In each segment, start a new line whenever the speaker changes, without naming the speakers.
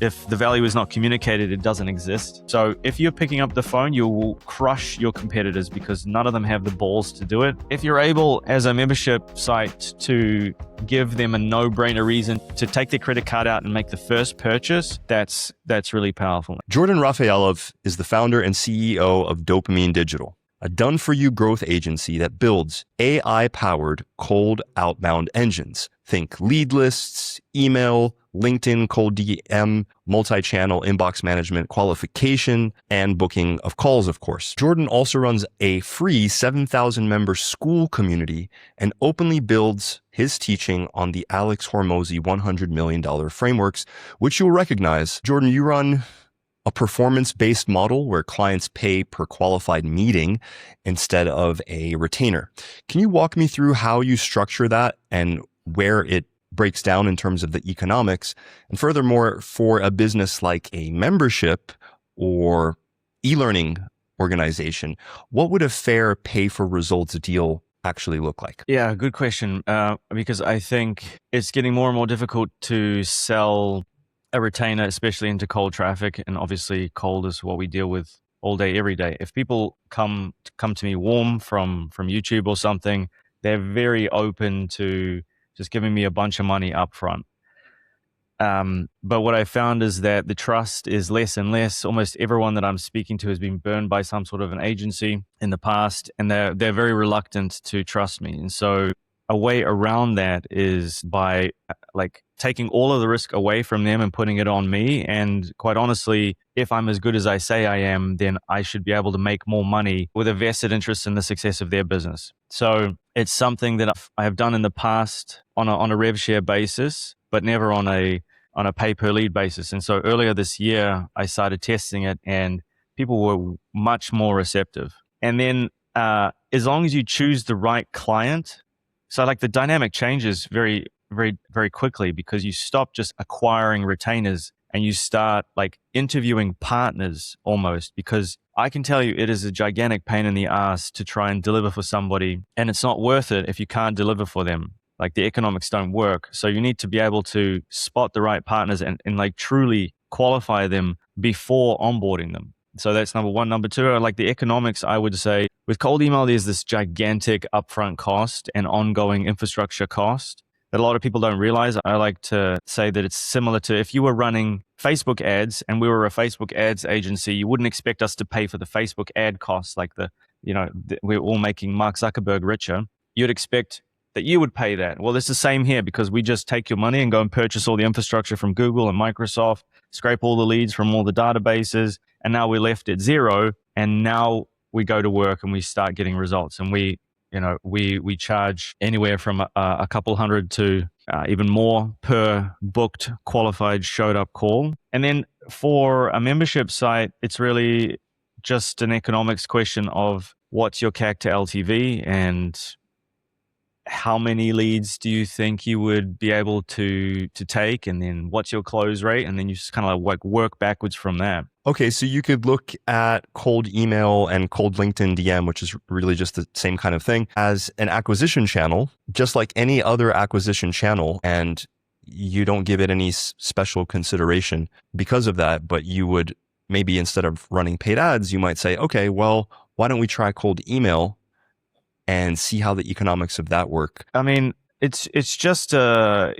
if the value is not communicated, it doesn't exist. So if you're picking up the phone, you will crush your competitors because none of them have the balls to do it. If you're able, as a membership site, to give them a no-brainer reason to take their credit card out and make the first purchase, that's really powerful.
Jordan Rafealov is the founder and CEO of Dopamine Digital, a done-for-you growth agency that builds AI-powered cold outbound engines. Think lead lists, email, LinkedIn, cold DM, multi-channel inbox management, qualification, and booking of calls, of course. Jordan also runs a free 7,000-member Skool community and openly builds his teaching on the Alex Hormozi $100 million frameworks, which you'll recognize. Jordan, you run a performance-based model where clients pay per qualified meeting instead of a retainer. Can you walk me through how you structure that and where it breaks down in terms of the economics? And furthermore, for a business like a membership or e-learning organization, what would a fair pay for results deal actually look like?
Yeah, good question. Because I think it's getting more and more difficult to sell a retainer, especially into cold traffic. And obviously cold is what we deal with all day, every day. If people come to me warm from YouTube or something, they're very open to just giving me a bunch of money up front. But what I found is that the trust is less and less. Almost everyone that I'm speaking to has been burned by some sort of an agency in the past, and they're very reluctant to trust me. And so a way around that is by taking all of the risk away from them and putting it on me. And quite honestly, if I'm as good as I say I am, then I should be able to make more money with a vested interest in the success of their business. So it's something that I have done in the past on a rev share basis, but never on a pay per lead basis. And so earlier this year, I started testing it and people were much more receptive. And then as long as you choose the right client, so the dynamic changes very, very, very quickly because you stop just acquiring retainers and you start interviewing partners almost, because I can tell you it is a gigantic pain in the ass to try and deliver for somebody, and it's not worth it if you can't deliver for them. The economics don't work. So you need to be able to spot the right partners and truly qualify them before onboarding them. So that's number one. Number two, the economics, I would say with cold email, there's this gigantic upfront cost and ongoing infrastructure cost that a lot of people don't realize. I like to say that it's similar to if you were running Facebook ads and we were a Facebook ads agency, you wouldn't expect us to pay for the Facebook ad costs we're all making Mark Zuckerberg richer. You'd expect that you would pay that. Well, it's the same here because we just take your money and go and purchase all the infrastructure from Google and Microsoft, scrape all the leads from all the databases, and now we're left at zero. And now we go to work and we start getting results. And we charge anywhere from a couple hundred to even more per booked, qualified, showed up call. And then for a membership site, it's really just an economics question of what's your CAC to LTV and how many leads do you think you would be able to take, and then what's your close rate, and then you just kind of work backwards from that.
Okay, so you could look at cold email and cold LinkedIn DM, which is really just the same kind of thing, as an acquisition channel, just like any other acquisition channel, and you don't give it any special consideration because of that, but you would maybe instead of running paid ads, you might say, okay, well, why don't we try cold email and see how the economics of that work?
I mean, it's just a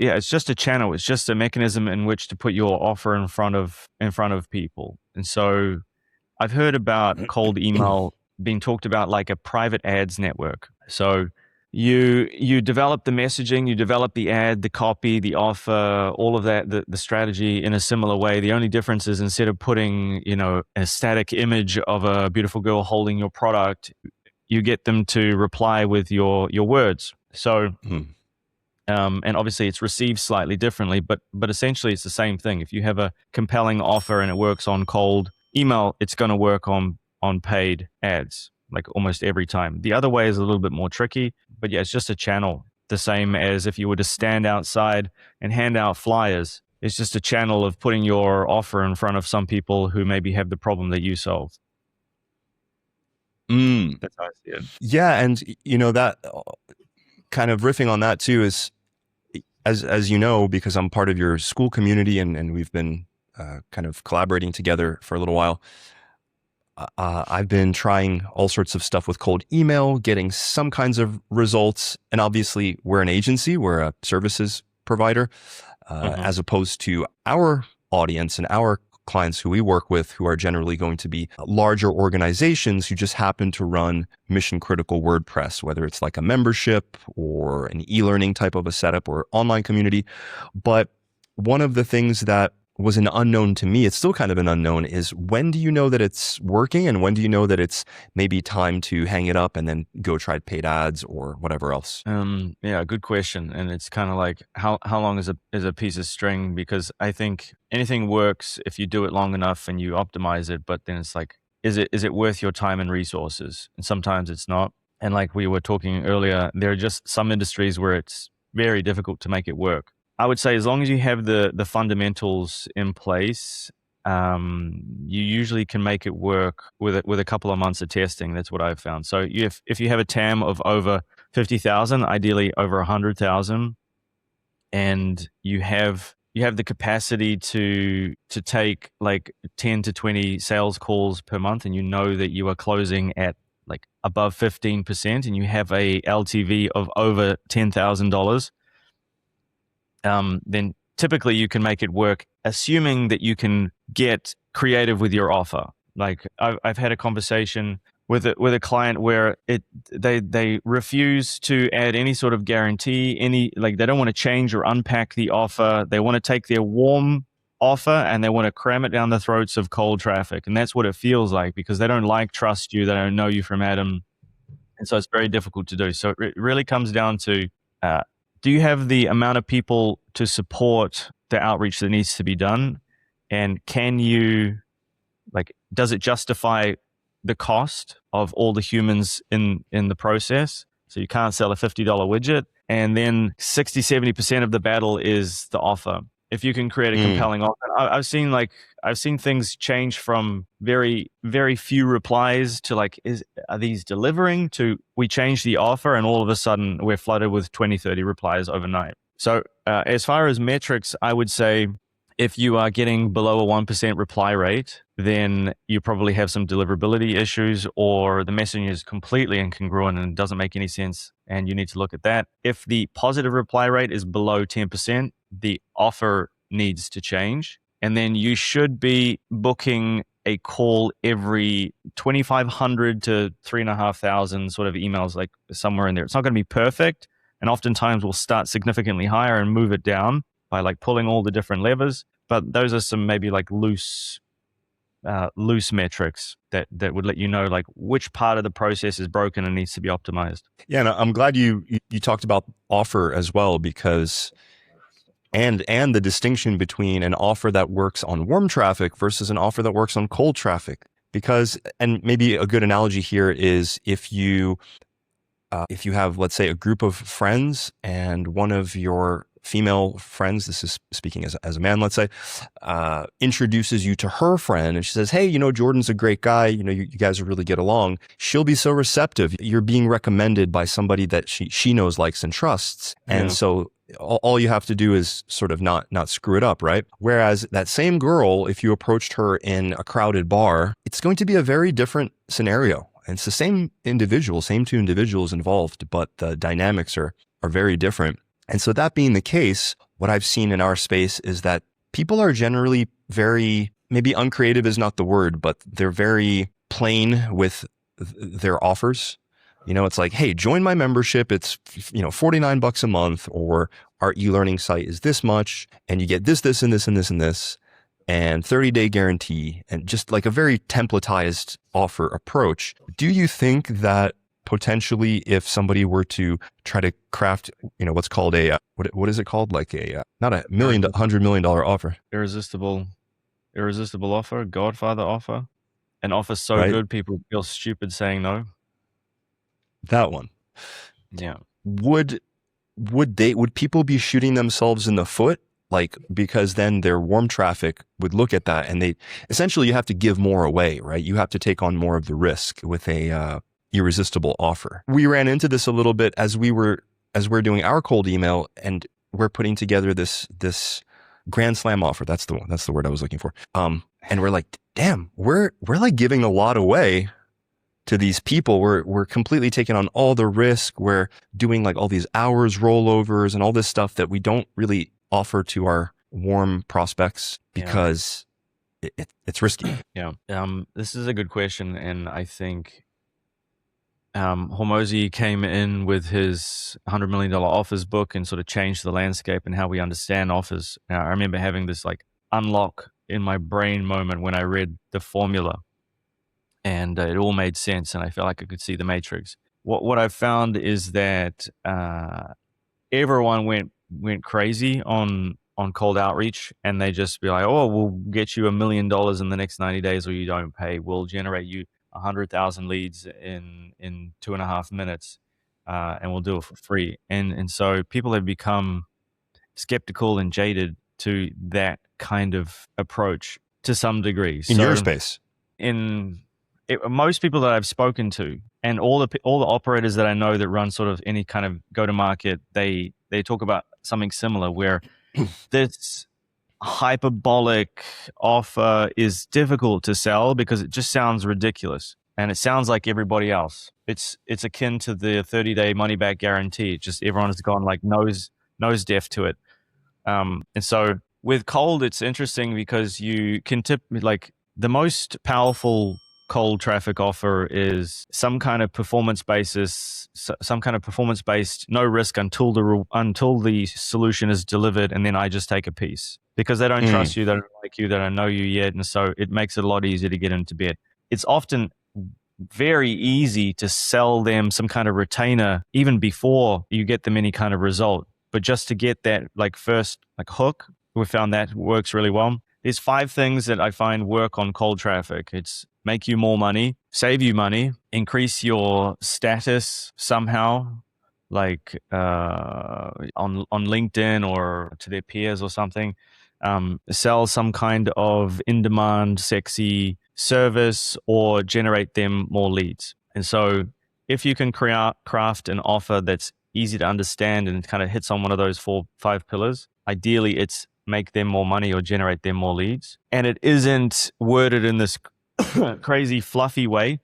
channel. It's just a mechanism in which to put your offer in front of people. And so I've heard about cold email being talked about like a private ads network. So you develop the messaging, you develop the ad, the copy, the offer, all of that, the strategy in a similar way. The only difference is instead of putting, a static image of a beautiful girl holding your product, you get them to reply with your words. So, and obviously it's received slightly differently, but essentially it's the same thing. If you have a compelling offer and it works on cold email, it's going to work on paid ads, like almost every time. The other way is a little bit more tricky, but yeah, it's just a channel. The same as if you were to stand outside and hand out flyers. It's just a channel of putting your offer in front of some people who maybe have the problem that you solved. That's how I see it.
Yeah, and that kind of riffing on that too is, as you know, because I'm part of your Skool community and we've been kind of collaborating together for a little while. I've been trying all sorts of stuff with cold email, getting some kinds of results. And obviously, we're an agency, we're a services provider, as opposed to our audience and our clients who we work with, who are generally going to be larger organizations who just happen to run mission critical WordPress, whether it's like a membership or an e-learning type of a setup or online community. But one of the things that was an unknown to me, it's still kind of an unknown, is when do you know that it's working and when do you know that it's maybe time to hang it up and then go try paid ads or whatever else?
Yeah, good question. And it's kind of like how long is a piece of string? Because I think anything works if you do it long enough and you optimize it, but then it's like, is it worth your time and resources? And sometimes it's not. And like we were talking earlier, there are just some industries where it's very difficult to make it work. I would say as long as you have the fundamentals in place, you usually can make it work with a couple of months of testing. That's what I've found. So if you have a TAM of over 50,000, ideally over 100,000, and you have the capacity to take like 10 to 20 sales calls per month, and you know that you are closing at like above 15%, and you have a LTV of over $10,000. Then typically you can make it work, assuming that you can get creative with your offer. Like I've had a conversation with a client where they refuse to add any sort of guarantee, like they don't want to change or unpack the offer. They want to take their warm offer and they want to cram it down the throats of cold traffic. And that's what it feels like, because they don't trust you. They don't know you from Adam. And so it's very difficult to do. So it really comes down to, do you have the amount of people to support the outreach that needs to be done? And can you, does it justify the cost of all the humans in the process? So you can't sell a $50 widget. And then 60, 70% of the battle is the offer. If you can create a compelling offer, I've seen things change from very, very few replies to are these delivering, to we change the offer and all of a sudden we're flooded with 20, 30 replies overnight. So as far as metrics, I would say if you are getting below a 1% reply rate, then you probably have some deliverability issues, or the messaging is completely incongruent and doesn't make any sense, and you need to look at that. If the positive reply rate is below 10%, the offer needs to change. And then you should be booking a call every 2,500 to 3,500 sort of emails, like somewhere in there. It's not going to be perfect. And oftentimes we'll start significantly higher and move it down by pulling all the different levers. But those are some maybe loose metrics that would let you know which part of the process is broken and needs to be optimized.
Yeah, and I'm glad you talked about offer as well, because and the distinction between an offer that works on warm traffic versus an offer that works on cold traffic. Because, and maybe a good analogy here is if you have, let's say, a group of friends and one of your female friends, this is speaking as a man, let's say, introduces you to her friend and she says, hey, Jordan's a great guy. You guys really get along. She'll be so receptive. You're being recommended by somebody that she knows, likes, and trusts. And so all you have to do is sort of not screw it up, right? Whereas that same girl, if you approached her in a crowded bar, it's going to be a very different scenario. And it's the same two individuals involved, but the dynamics are very different. And so that being the case, what I've seen in our space is that people are generally very, maybe uncreative is not the word, but they're very plain with their offers. It's like, hey, join my membership. It's, $49 a month, or our e-learning site is this much, and you get this, this, and this, and this, and this, and 30-day guarantee, and just a very templatized offer approach. Do you think that potentially, if somebody were to try to craft, what's called a, what is it called? Not $1 million, $100 million offer.
Irresistible offer, Godfather offer, an offer so good people feel stupid saying no.
That one.
Yeah.
Would people be shooting themselves in the foot? Because then their warm traffic would look at that, and essentially you have to give more away, right? You have to take on more of the risk with a irresistible offer. We ran into this a little bit as we're doing our cold email, and we're putting together this Grand slam offer. That's the one. That's the word I was looking for. And we're like, damn, we're like giving a lot away to these people. We're completely taking on all the risk. We're doing like all these hours rollovers and all this stuff that we don't really offer to our warm prospects because it's risky.
Yeah. This is a good question. And I think Hormozi came in with his $100 million offers book and sort of changed the landscape and how we understand offers. I remember having this like unlock in my brain moment when I read the formula, and it all made sense, and I felt like I could see the matrix. What I've found is that everyone went crazy on cold outreach, and they just be like, oh, we'll get you $1 million in the next 90 days or you don't pay. We'll generate you 100,000 leads in 2.5 minutes, and we'll do it for free. And so people have become skeptical and jaded to that kind of approach to some degree.
In your space?
Most people that I've spoken to, and all the operators that I know that run sort of any kind of go-to-market, they talk about something similar where this hyperbolic offer is difficult to sell because it just sounds ridiculous and it sounds like everybody else. It's akin to the 30-day money back guarantee. It's just everyone has gone like nose deaf to it. And so with cold, it's interesting because you can like the most powerful cold traffic offer is some kind of performance basis, some kind of performance-based, no risk until the solution is delivered, and then I just take a piece because they don't trust you, they don't like you, they don't know you yet, and so it makes it a lot easier to get into bed. It's often very easy to sell them some kind of retainer even before you get them any kind of result, but just to get that like first like hook, we found that works really well. There's 5 things that I find work on cold traffic. It's make you more money, save you money, increase your status somehow, like on LinkedIn or to their peers or something, sell some kind of in-demand, sexy service or generate them more leads. And so if you can craft an offer that's easy to understand and kind of hits on one of those 4-5 pillars, ideally it's make them more money or generate them more leads. And it isn't worded in this crazy fluffy way.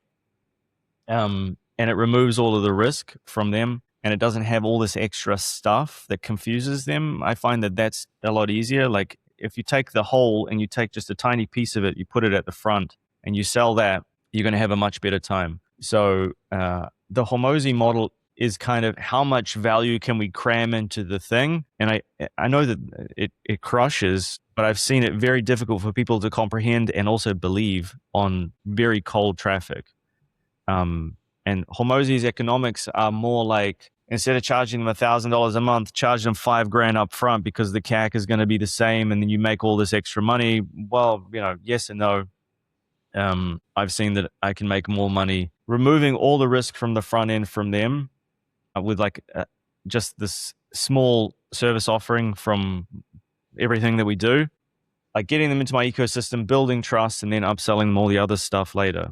And it removes all of the risk from them. And it doesn't have all this extra stuff that confuses them. I find that that's a lot easier. Like if you take the whole and you take just a tiny piece of it, you put it at the front and you sell that, you're going to have a much better time. So the Hormozi model is kind of how much value can we cram into the thing? And I know that it crushes, but I've seen it very difficult for people to comprehend and also believe on very cold traffic. And Hormozi's economics are more like, instead of charging them $1,000 a month, charge them $5,000 up front because the CAC is going to be the same, and then you make all this extra money. Well, yes and no. I've seen that I can make more money removing all the risk from the front end from them with like just this small service offering from everything that we do, like getting them into my ecosystem, building trust, and then upselling them all the other stuff later.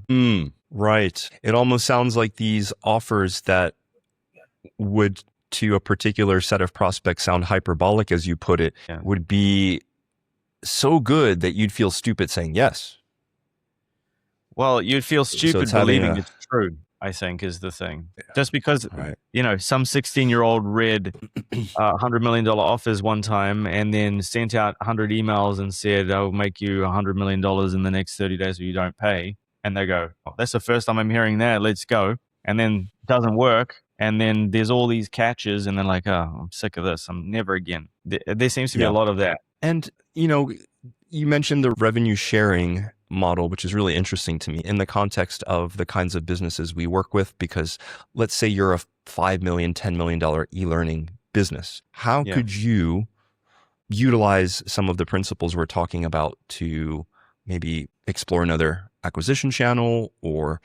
Right. It almost sounds like these offers that would, to a particular set of prospects, sound hyperbolic, as you put it, would be so good that you'd feel stupid saying yes.
Well, you'd feel stupid believing it's true, I think, is the thing. Yeah. Just because, some 16-year-old read $100 million offers one time and then sent out 100 emails and said, I'll make you $100 million in the next 30 days or you don't pay. And they go, oh, that's the first time I'm hearing that. Let's go. And then it doesn't work. And then there's all these catches and they're like, oh, I'm sick of this. I'm never again. There seems to be a lot of that.
And, you mentioned the revenue sharing model, which is really interesting to me in the context of the kinds of businesses we work with, because let's say you're a $5 million, $10 million e-learning business. How could you utilize some of the principles we're talking about to maybe explore another acquisition channel or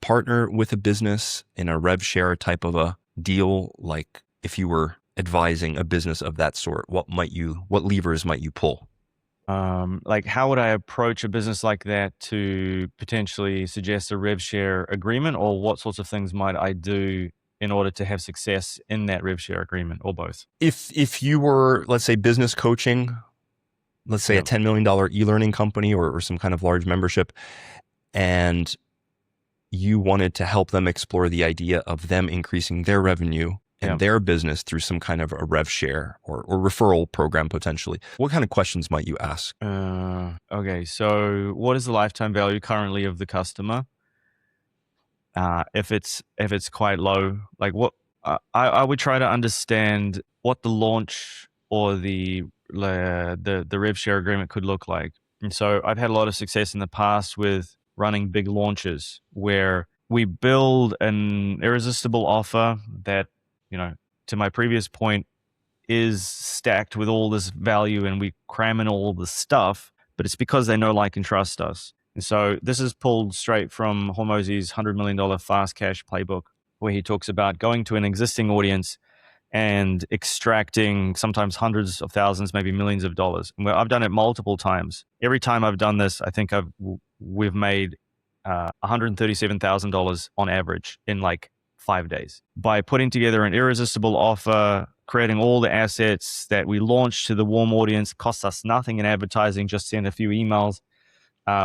partner with a business in a rev share type of a deal? Like if you were advising a business of that sort, what levers might you pull?
Like how would I approach a business like that to potentially suggest a rev share agreement, or what sorts of things might I do in order to have success in that rev share agreement, or both?
If you were, let's say, business coaching let's say a
Yeah.
$10 million e-learning company or some kind of large membership, and you wanted to help them explore the idea of them increasing their revenue and
Yeah.
their business through some kind of a rev share or referral program potentially, what kind of questions might you ask?
Okay, so what is the lifetime value currently of the customer? If it's quite low, like what I would try to understand what the launch or the rev share agreement could look like. And so I've had a lot of success in the past with running big launches where we build an irresistible offer that, to my previous point, is stacked with all this value and we cram in all the stuff, but it's because they know, like, and trust us. And so this is pulled straight from Hormozi's $100 million fast cash playbook, where he talks about going to an existing audience and extracting sometimes hundreds of thousands, maybe millions of dollars. And I've done it multiple times. Every time I've done this, I think we've made $137,000 on average in like 5 days by putting together an irresistible offer, creating all the assets that we launched to the warm audience. Costs us nothing in advertising, just send a few emails.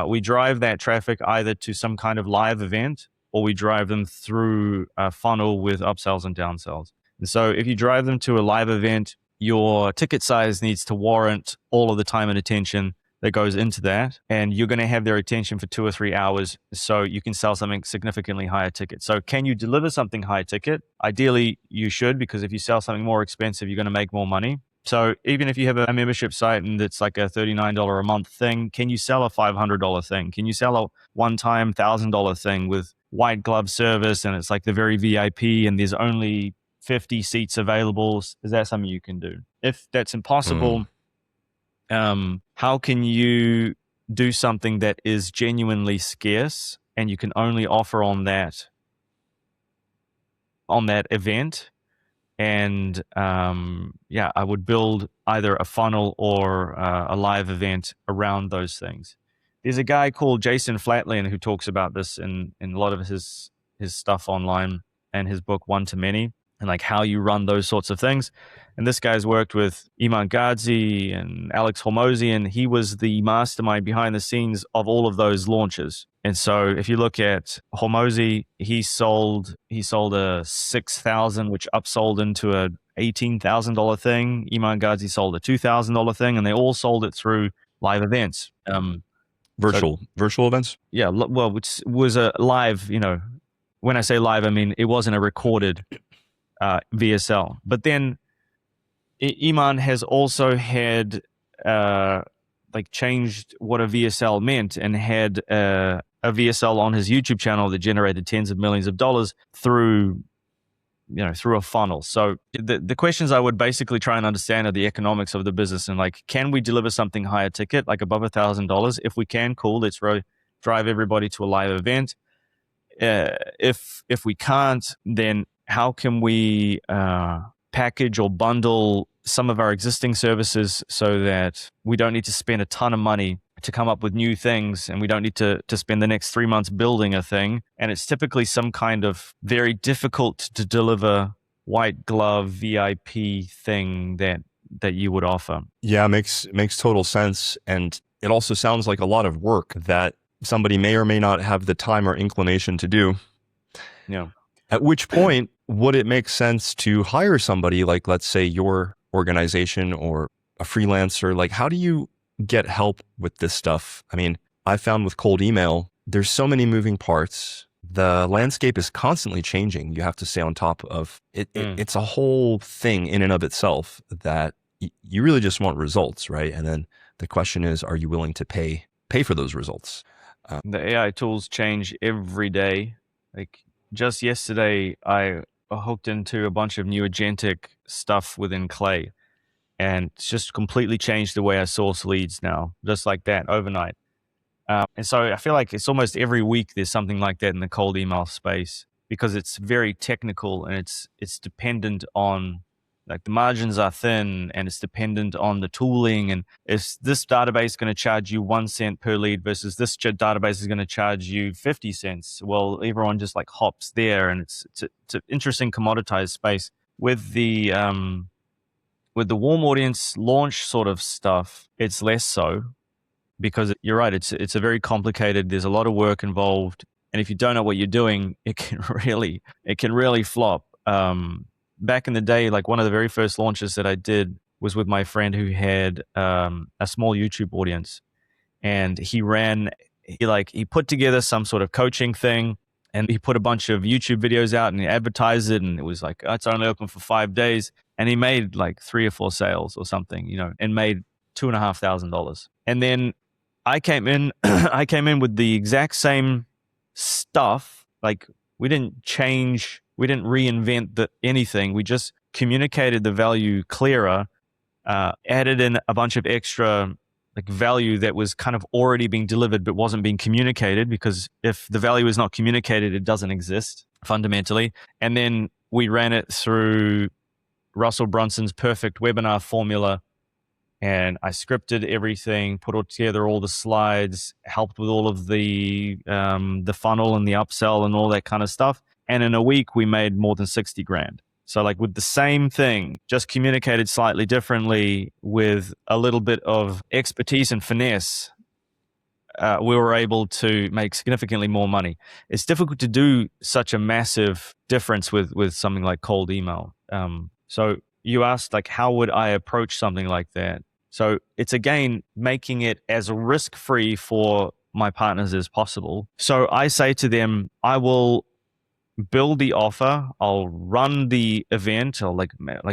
We drive that traffic either to some kind of live event or we drive them through a funnel with upsells and downsells. And so if you drive them to a live event, your ticket size needs to warrant all of the time and attention that goes into that. And you're going to have their attention for 2 or 3 hours so you can sell something significantly higher ticket. So can you deliver something high ticket? Ideally, you should, because if you sell something more expensive, you're going to make more money. So even if you have a membership site and it's like a $39 a month thing, can you sell a $500 thing? Can you sell a one-time $1,000 thing with white glove service and it's like the very VIP and there's only 50 seats available? Is that something you can do? If that's impossible, how can you do something that is genuinely scarce and you can only offer on that event? And I would build either a funnel or a live event around those things. There's a guy called Jason Flatland who talks about this in a lot of his stuff online and his book One to Many, and like how you run those sorts of things. And this guy's worked with Iman Gadzhi and Alex Hormozi, and he was the mastermind behind the scenes of all of those launches. And so if you look at Hormozi, he sold a 6,000, which upsold into a $18,000 thing. Iman Gadzhi sold a $2,000 thing, and they all sold it through live events.
Virtual events?
Yeah, well, which was a live, when I say live, I mean it wasn't a recorded VSL. But then Iman has also had changed what a VSL meant and had a VSL on his YouTube channel that generated tens of millions of dollars through a funnel. So the questions I would basically try and understand are the economics of the business and like, can we deliver something higher ticket, like above $1,000? If we can, cool. Let's drive everybody to a live event. If we can't, then how can we package or bundle some of our existing services so that we don't need to spend a ton of money to come up with new things, and we don't need to spend the next 3 months building a thing. And it's typically some kind of very difficult to deliver white glove VIP thing that you would offer.
Yeah, makes total sense. And it also sounds like a lot of work that somebody may or may not have the time or inclination to do.
Yeah.
At which point would it make sense to hire somebody like, let's say, your organization or a freelancer? Like, how do you get help with this stuff? I mean, I found with cold email, there's so many moving parts. The landscape is constantly changing. You have to stay on top of it. It's a whole thing in and of itself that you really just want results, right? And then the question is, are you willing to pay for those results?
The AI tools change every day. Like just yesterday, I hooked into a bunch of new agentic stuff within Clay, and it's just completely changed the way I source leads now, just like that overnight. And so I feel like it's almost every week there's something like that in the cold email space, because it's very technical and it's dependent on, like, the margins are thin and it's dependent on the tooling. And is this database going to charge you 1 cent per lead versus this database is going to charge you 50 cents? Well, everyone just like hops there, and it's an interesting commoditized space. With the With the warm audience launch sort of stuff, it's less so, because you're right, it's a very complicated, there's a lot of work involved. And if you don't know what you're doing, it can really flop. Back in the day, like one of the very first launches that I did was with my friend who had a small YouTube audience, and he put together some sort of coaching thing, and he put a bunch of YouTube videos out and he advertised it, and it was like, oh, it's only open for 5 days, and he made like 3 or 4 sales or something, and made $2,500. And then I came in with the exact same stuff. Like, we didn't reinvent anything. We just communicated the value clearer, added in a bunch of extra like value that was kind of already being delivered but wasn't being communicated, because if the value is not communicated, it doesn't exist fundamentally. And then we ran it through Russell Brunson's perfect webinar formula, and I scripted everything, put together all the slides, helped with all of the funnel and the upsell and all that kind of stuff. And in a week, we made more than 60 grand. So like with the same thing, just communicated slightly differently with a little bit of expertise and finesse, we were able to make significantly more money. It's difficult to do such a massive difference with something like cold email. So you asked, like, how would I approach something like that? So it's, again, making it as risk-free for my partners as possible. So I say to them, I will build the offer, I'll run the event, I'll like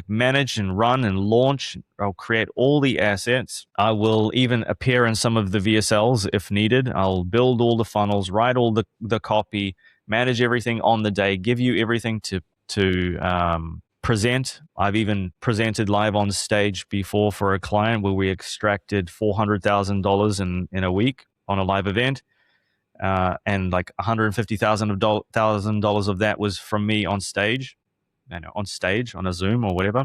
manage and run and launch, I'll create all the assets, I will even appear in some of the VSLs if needed, I'll build all the funnels, write all the copy, manage everything on the day, give you everything to present. I've even presented live on stage before for a client where we extracted $400,000 in a week on a live event. And like $150,000 of that was from me on stage, on a Zoom or whatever.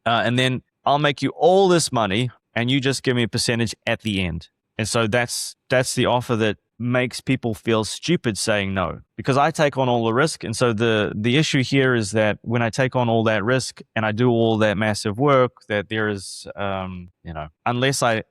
And then I'll make you all this money, and you just give me a percentage at the end. And so that's the offer that makes people feel stupid saying no, because I take on all the risk. And so the issue here is that when I take on all that risk and I do all that massive work, that there is, unless I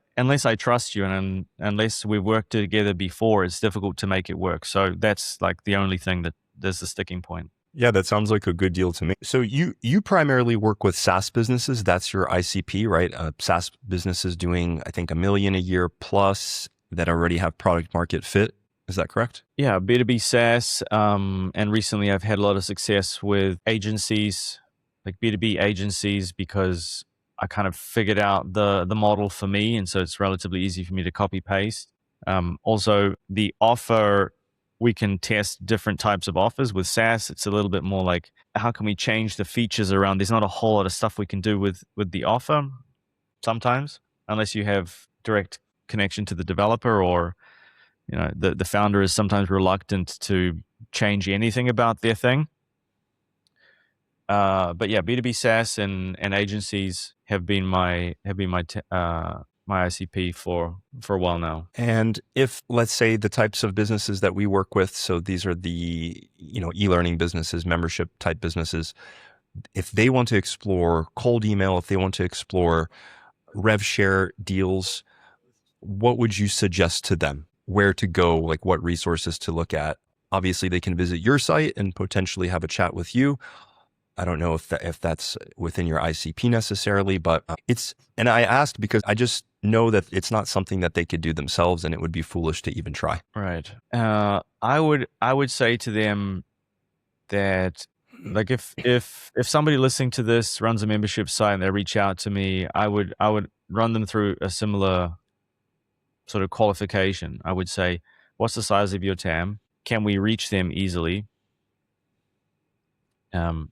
trust you and unless we've worked together before, it's difficult to make it work. So that's like the only thing that there's the sticking point.
Yeah, that sounds like a good deal to me. So you primarily work with SaaS businesses. That's your ICP, right? SaaS businesses doing, I think, $1 million a year plus that already have product market fit. Is that correct?
Yeah, B2B SaaS. And recently I've had a lot of success with agencies, like B2B agencies, because I kind of figured out the model for me. And so it's relatively easy for me to copy paste. Also, the offer, we can test different types of offers. With SaaS, it's a little bit more like, how can we change the features around? There's not a whole lot of stuff we can do with the offer sometimes, unless you have direct connection to the developer, or the founder is sometimes reluctant to change anything about their thing. But yeah, B2B SaaS and agencies have been my my ICP for a while now.
And if, let's say, the types of businesses that we work with, so these are the e-learning businesses, membership type businesses, if they want to explore cold email, if they want to explore rev share deals, what would you suggest to them? Where to go, like what resources to look at? Obviously, they can visit your site and potentially have a chat with you. I don't know if that's within your ICP necessarily, but and I asked because I just know that it's not something that they could do themselves, and it would be foolish to even try.
Right. I would say to them that, like, if somebody listening to this runs a membership site and they reach out to me, I would run them through a similar sort of qualification. I would say, what's the size of your TAM? Can we reach them easily?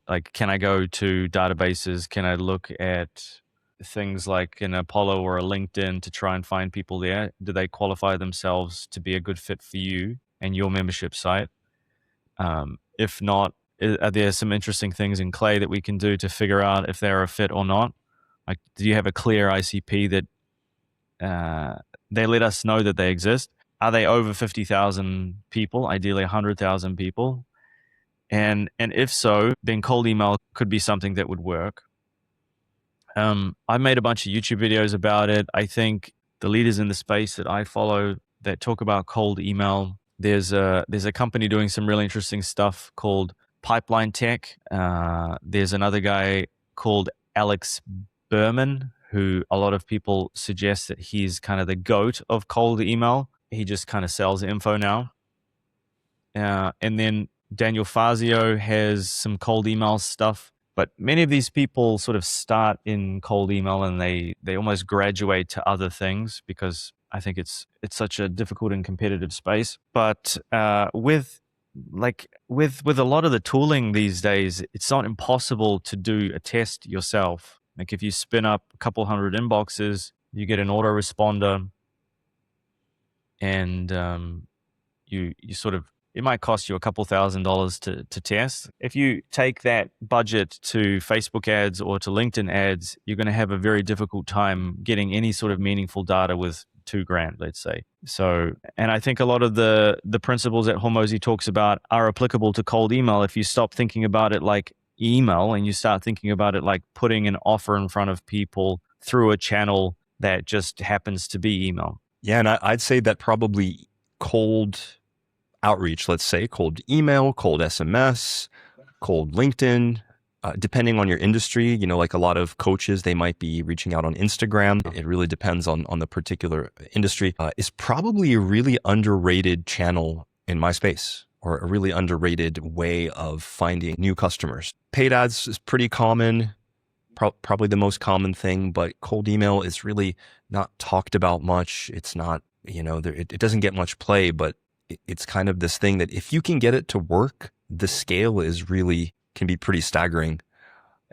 Like, can I go to databases? Can I look at things like an Apollo or a LinkedIn to try and find people there? Do they qualify themselves to be a good fit for you and your membership site? If not, are there some interesting things in Clay that we can do to figure out if they're a fit or not? Like, do you have a clear ICP that they let us know that they exist? Are they over 50,000 people, ideally 100,000 people? And if so, then cold email could be something that would work. I made a bunch of YouTube videos about it. I think the leaders in the space that I follow that talk about cold email, there's a company doing some really interesting stuff called Pipeline Tech. There's another guy called Alex Berman, who a lot of people suggest that he's kind of the GOAT of cold email. He just kind of sells info now. And then Daniel Fazio has some cold email stuff. But many of these people sort of start in cold email and they almost graduate to other things because I think it's such a difficult and competitive space. But with a lot of the tooling these days, it's not impossible to do a test yourself. Like if you spin up a couple hundred inboxes, you get an autoresponder, and you sort of, it might cost you a couple $1,000s to test. If you take that budget to Facebook ads or to LinkedIn ads, you're going to have a very difficult time getting any sort of meaningful data with $2,000, let's say. So, and I think a lot of the principles that Hormozi talks about are applicable to cold email. If you stop thinking about it like email and you start thinking about it like putting an offer in front of people through a channel that just happens to be email.
Yeah, and I'd say that probably cold outreach, let's say cold email, cold SMS, cold LinkedIn, depending on your industry, like a lot of coaches, they might be reaching out on Instagram. It really depends on the particular industry, is probably a really underrated channel in my space, or a really underrated way of finding new customers. Paid ads is pretty common, probably the most common thing, but cold email is really not talked about much. It's not, it doesn't get much play, but it's kind of this thing that if you can get it to work, the scale can be pretty staggering.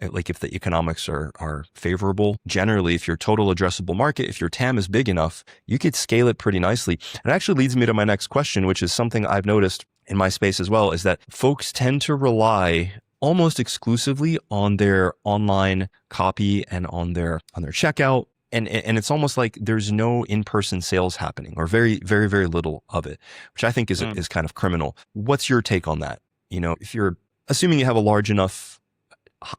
Like if the economics are favorable, generally, if your total addressable market, if your TAM is big enough, you could scale it pretty nicely. It actually leads me to my next question, which is something I've noticed in my space as well, is that folks tend to rely almost exclusively on their online copy and on their checkout. And it's almost like there's no in-person sales happening, or very, very, very little of it, which I think is kind of criminal. What's your take on that? If you're assuming you have a large enough,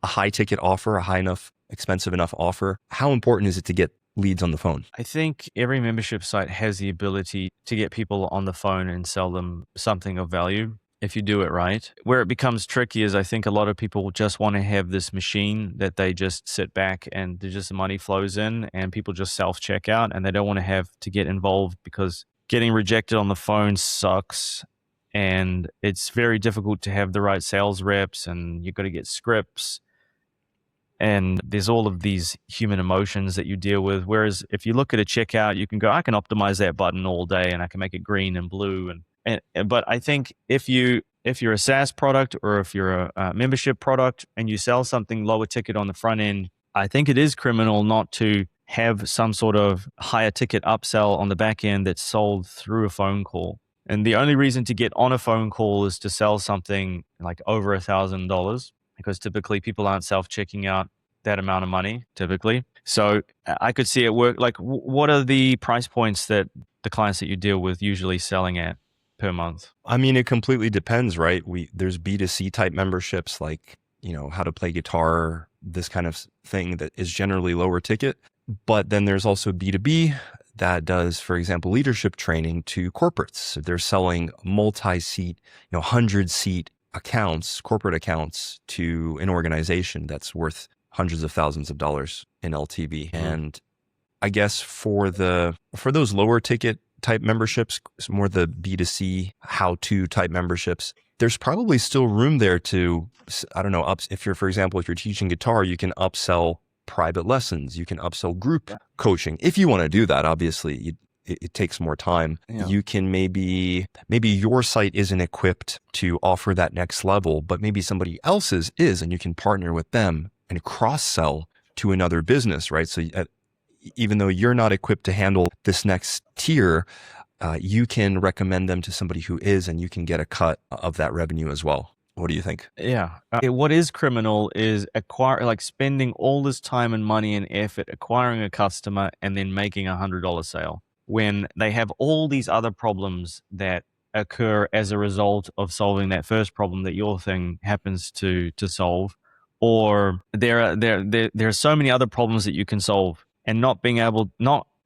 a high ticket offer, a high enough, expensive enough offer, how important is it to get leads on the phone?
I think every membership site has the ability to get people on the phone and sell them something of value if you do it right. Where it becomes tricky is I think a lot of people just want to have this machine that they just sit back and just the money flows in and people just self-check out, and they don't want to have to get involved because getting rejected on the phone sucks. And it's very difficult to have the right sales reps, and you've got to get scripts. And there's all of these human emotions that you deal with. Whereas if you look at a checkout, you can go, I can optimize that button all day and I can make it green and blue. But I think if you're a SaaS product or if you're a membership product and you sell something lower ticket on the front end, I think it is criminal not to have some sort of higher ticket upsell on the back end that's sold through a phone call. And the only reason to get on a phone call is to sell something like over $1,000, because typically people aren't self-checking out that amount of money typically. So I could see it work. Like, what are the price points that the clients that you deal with usually selling at per month?
I mean, it completely depends, right? There's B2C type memberships, like, how to play guitar, this kind of thing that is generally lower ticket. But then there's also B2B that does, for example, leadership training to corporates. So they're selling multi-seat, 100-seat accounts, corporate accounts, to an organization that's worth hundreds of thousands of dollars in LTV. And I guess for those lower ticket type memberships, more the B2C how-to type memberships, there's probably still room there to, I don't know, if you're teaching guitar, you can upsell private lessons, you can upsell group coaching. If you want to do that, obviously it takes more time. Yeah. You can maybe your site isn't equipped to offer that next level, but maybe somebody else's is, and you can partner with them and cross-sell to another business, right? So even though you're not equipped to handle this next tier, you can recommend them to somebody who is, and you can get a cut of that revenue as well. What do you think?
Yeah. What is criminal is spending all this time and money and effort acquiring a customer and then making $100 sale when they have all these other problems that occur as a result of solving that first problem that your thing happens to solve, or there are so many other problems that you can solve, and not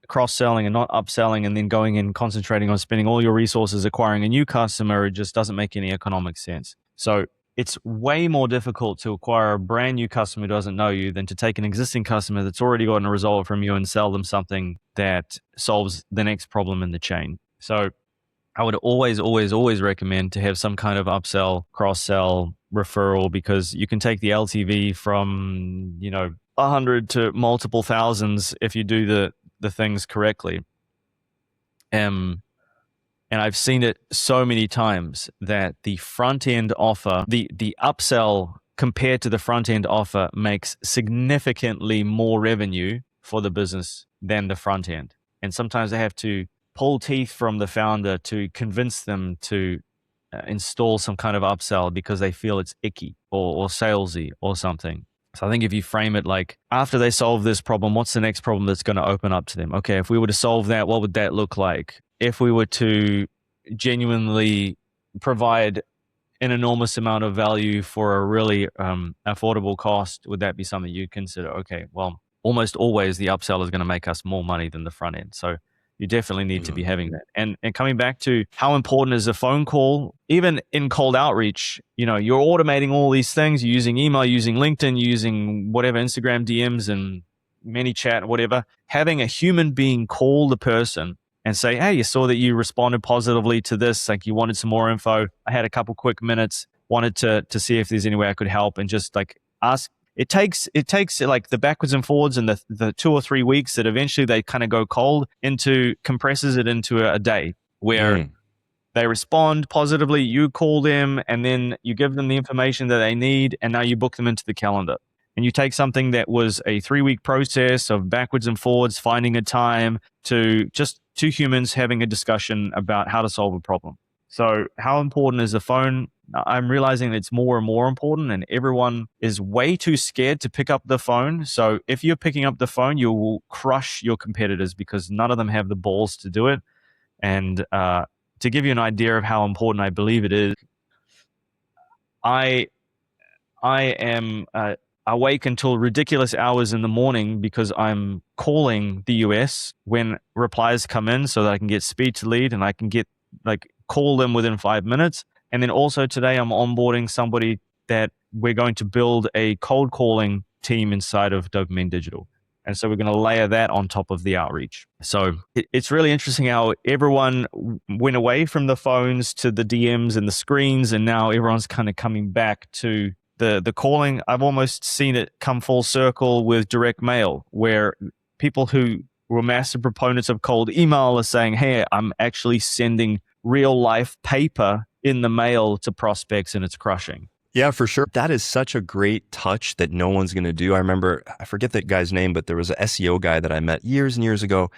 cross-selling and not upselling and then going and concentrating on spending all your resources acquiring a new customer, it just doesn't make any economic sense. So it's way more difficult to acquire a brand new customer who doesn't know you than to take an existing customer that's already gotten a result from you and sell them something that solves the next problem in the chain. So I would always recommend to have some kind of upsell, cross-sell, referral, because you can take the LTV from, 100 to multiple thousands if you do the things correctly. And I've seen it so many times that the front end offer, the upsell compared to the front end offer makes significantly more revenue for the business than the front end. And sometimes they have to pull teeth from the founder to convince them to install some kind of upsell because they feel it's icky or salesy or something. So I think if you frame it like, after they solve this problem, what's the next problem that's going to open up to them? Okay, if we were to solve that, what would that look like? If we were to genuinely provide an enormous amount of value for a really affordable cost, would that be something you'd consider? Okay, well, almost always the upsell is going to make us more money than the front end. So you definitely need to be having that. And coming back to how important is a phone call, even in cold outreach, you're automating all these things. You're using email, using LinkedIn, using whatever, Instagram DMs and ManyChat, whatever. Having a human being call the person and say, hey, you saw that you responded positively to this, like you wanted some more info. I had a couple quick minutes, wanted to see if there's any way I could help, and just like ask. It takes like the backwards and forwards and the 2 or 3 weeks that eventually they kind of go cold compresses it into a day where they respond positively, you call them, and then you give them the information that they need, and now you book them into the calendar. And you take something that was a 3-week process of backwards and forwards, finding a time, to just 2 humans having a discussion about how to solve a problem. So how important is the phone? I'm realizing it's more and more important, and everyone is way too scared to pick up the phone. So if you're picking up the phone, you will crush your competitors because none of them have the balls to do it. And to give you an idea of how important I believe it is, I am awake until ridiculous hours in the morning because I'm calling the US when replies come in so that I can get speed to lead and I can get call them within 5 minutes. And then also today I'm onboarding somebody that we're going to build a cold calling team inside of Dopamine Digital. And so we're going to layer that on top of the outreach. So it's really interesting how everyone went away from the phones to the DMs and the screens, and now everyone's kind of coming back to the calling. I've almost seen it come full circle with direct mail, where people who were massive proponents of cold email are saying, hey, I'm actually sending real life paper in the mail to prospects, and it's crushing.
Yeah, for sure. That is such a great touch that no one's going to do. I remember, I forget that guy's name, but there was an SEO guy that I met years and years ago,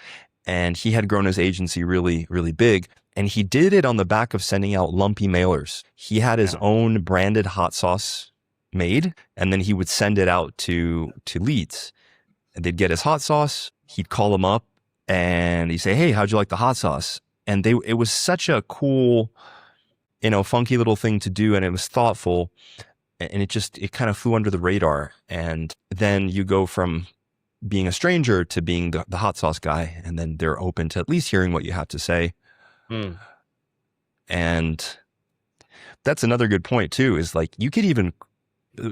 and he had grown his agency really, really big. And he did it on the back of sending out lumpy mailers. He had his own branded hot sauce made, and then he would send it out to leads. And they'd get his hot sauce. He'd call them up and he'd say, hey, how'd you like the hot sauce? And it was such a cool, funky little thing to do, and it was thoughtful, and it kind of flew under the radar. And then you go from being a stranger to being the hot sauce guy, and then they're open to at least hearing what you have to say. And that's another good point too, is like you could even,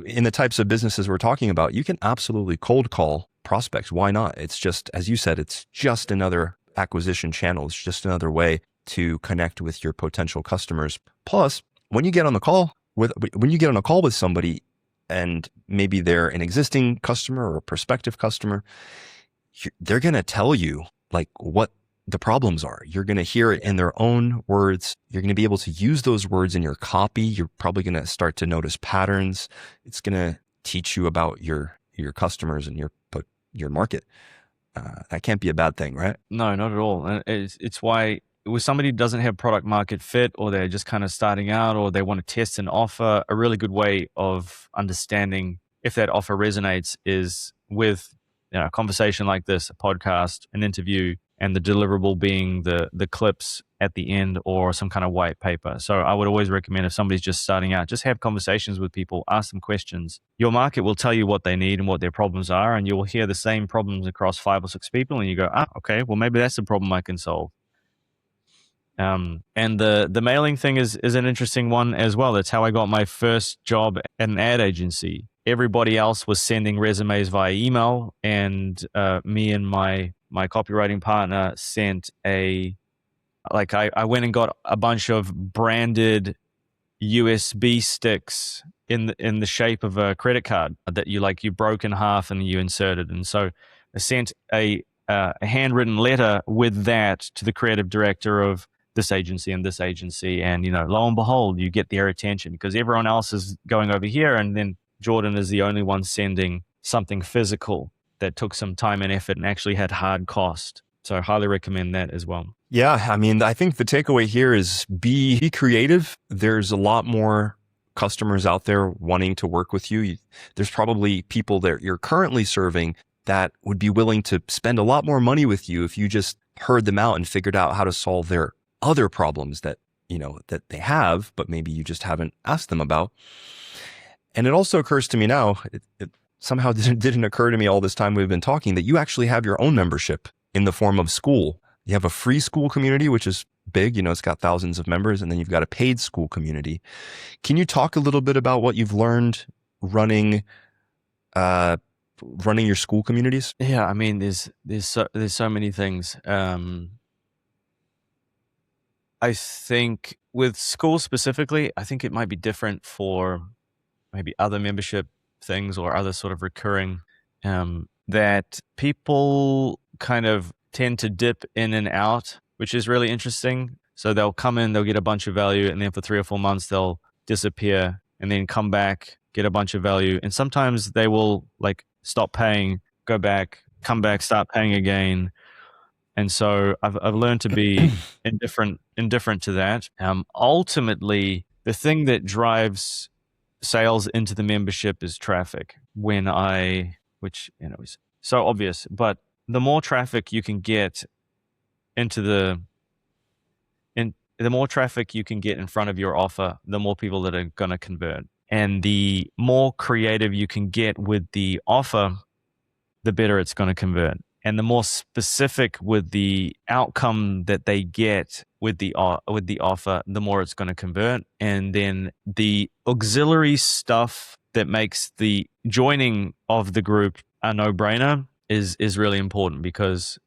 in the types of businesses we're talking about, you can absolutely cold call prospects. Why not? It's just, as you said, it's just another acquisition channel. It's just another way to connect with your potential customers. Plus, when you get on a call with somebody, and maybe they're an existing customer or a prospective customer, they're going to tell you like what the problems are. You're going to hear it in their own words. You're going to be able to use those words in your copy. You're probably going to start to notice patterns. It's going to teach you about your customers and your market. That can't be a bad thing, right?
No, not at all. And it's why with somebody who doesn't have product market fit, or they're just kind of starting out, or they want to test an offer, a really good way of understanding if that offer resonates is with a conversation like this, a podcast, an interview, and the deliverable being the clips at the end or some kind of white paper. So I would always recommend, if somebody's just starting out, just have conversations with people, ask them questions. Your market will tell you what they need and what their problems are, and you'll hear the same problems across 5 or 6 people, and you go, okay, well, maybe that's the problem I can solve. And the mailing thing is an interesting one as well. It's how I got my first job at an ad agency. Everybody else was sending resumes via email, and me and my copywriting partner sent I went and got a bunch of branded USB sticks in the shape of a credit card that you broke in half and you inserted. And so I sent a handwritten letter with that to the creative director of this agency and this agency. And, lo and behold, you get their attention because everyone else is going over here. And then Jordan is the only one sending something physical that took some time and effort and actually had hard cost. So I highly recommend that as well.
Yeah, I mean, I think the takeaway here is be creative. There's a lot more customers out there wanting to work with you. There's probably people that you're currently serving that would be willing to spend a lot more money with you if you just heard them out and figured out how to solve their other problems that, that they have, but maybe you just haven't asked them about. And it also occurs to me now, it somehow didn't occur to me all this time we've been talking, that you actually have your own membership in the form of Skool. You have a free Skool community, which is big. It's got thousands of members, and then you've got a paid Skool community. Can you talk a little bit about what you've learned running your Skool communities?
Yeah, I mean, there's so many things. I think with Skool specifically, I think it might be different for maybe other membership things or other sort of recurring, that people kind of tend to dip in and out, which is really interesting. So they'll come in, they'll get a bunch of value, and then for 3 or 4 months, they'll disappear and then come back, get a bunch of value. And sometimes they will stop paying, go back, come back, start paying again. And so I've learned to be indifferent to that. Ultimately, the thing that drives sales into the membership is traffic. Which is so obvious, but the more traffic you can get the more traffic you can get in front of your offer, the more people that are going to convert. And the more creative you can get with the offer, the better it's going to convert. And the more specific with the outcome that they get with the offer, the more it's going to convert. And then the auxiliary stuff that makes the joining of the group a no-brainer is really important, because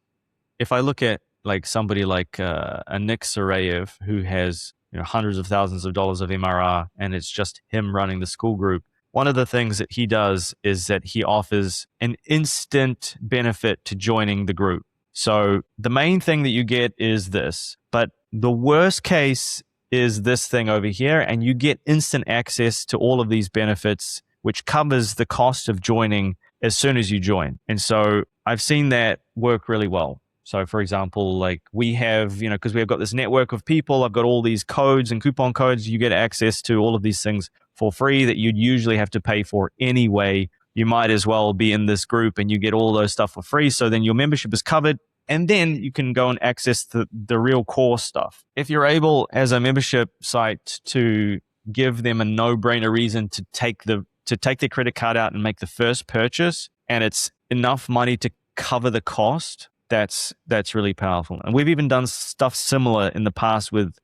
if I look at somebody like a Nick Sarayev, who has hundreds of thousands of dollars of MRR, and it's just him running the Skool group, one of the things that he does is that he offers an instant benefit to joining the group. So the main thing that you get is this, but the worst case is this thing over here, and you get instant access to all of these benefits, which covers the cost of joining as soon as you join. And so I've seen that work really well. So for example, we have, because we've got this network of people, I've got all these codes and coupon codes, you get access to all of these things for free that you'd usually have to pay for anyway. You might as well be in this group and you get all those stuff for free. So then your membership is covered, and then you can go and access the real core stuff. If you're able, as a membership site, to give them a no-brainer reason to take their credit card out and make the first purchase, and it's enough money to cover the cost, that's really powerful. And we've even done stuff similar in the past with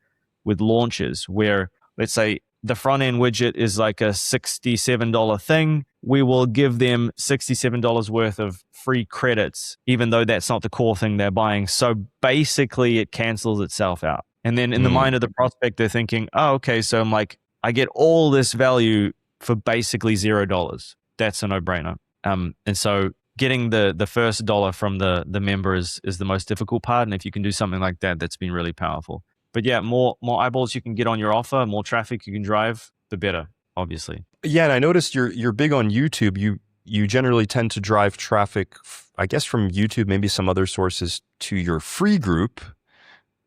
launches, where let's say the front end widget is like a $67 thing. We will give them $67 worth of free credits, even though that's not the core thing they're buying. So basically it cancels itself out. And then in the mind of the prospect, they're thinking, oh, okay, so I get all this value for basically $0. That's a no-brainer. And so getting the first dollar from the member is the most difficult part. And if you can do something like that, that's been really powerful. But yeah, more eyeballs you can get on your offer, more traffic you can drive, the better, obviously.
Yeah, and I noticed you're big on YouTube. You generally tend to drive traffic, I guess, from YouTube, maybe some other sources, to your free group.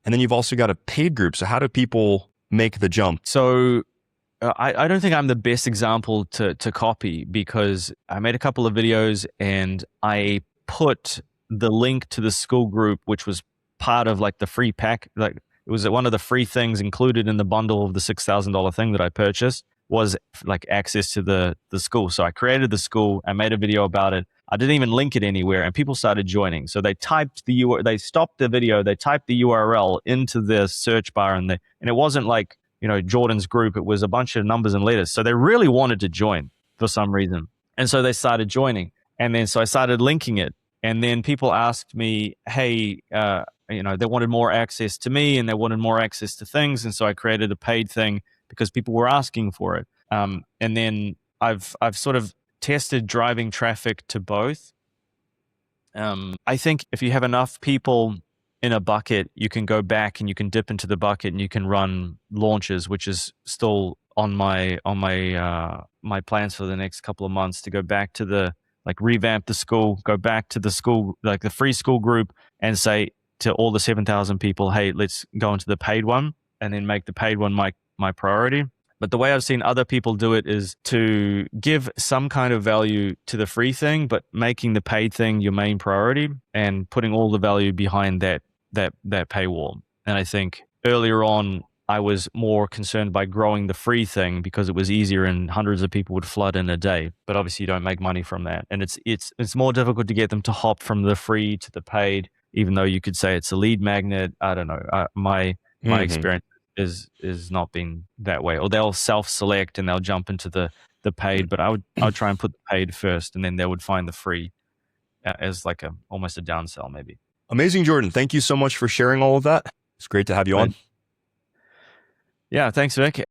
And then you've also got a paid group. So how do people make the jump?
So I don't think I'm the best example to copy, because I made a couple of videos and I put the link to the Skool group, which was part of like the free pack. Like it was one of the free things included in the bundle of the $6,000 thing that I purchased was like access to the school. So I created the school. I made a video about it. I didn't even link it anywhere, and people started joining. So they typed they stopped the video, they typed the URL into the search bar, and it wasn't like, you know, Jordan's group. It was a bunch of numbers and letters. So they really wanted to join for some reason. And so they started joining. And then so I started linking it. And then people asked me, hey, you know, they wanted more access to me and they wanted more access to things. And so I created a paid thing because people were asking for it. And then I've sort of tested driving traffic to both. I think if you have enough people in a bucket, you can go back and you can dip into the bucket and you can run launches, which is still on my plans for the next couple of months, to go back to the, like, revamp the school, go back to the school, like the free school group, and say to all the 7,000 people, hey, let's go into the paid one, and then make the paid one my priority. But the way I've seen other people do it is to give some kind of value to the free thing, but making the paid thing your main priority and putting all the value behind that paywall. And I think earlier on, I was more concerned by growing the free thing because it was easier and hundreds of people would flood in a day. But obviously you don't make money from that. And it's more difficult to get them to hop from the free to the paid, even though you could say it's a lead magnet. I don't know. My experience is not been that way. Or they'll self-select and they'll jump into the paid, but I would try and put the paid first, and then they would find the free as like almost a downsell maybe.
Amazing, Jordan. Thank you so much for sharing all of that. It's great to have you on.
Yeah, thanks, Vic.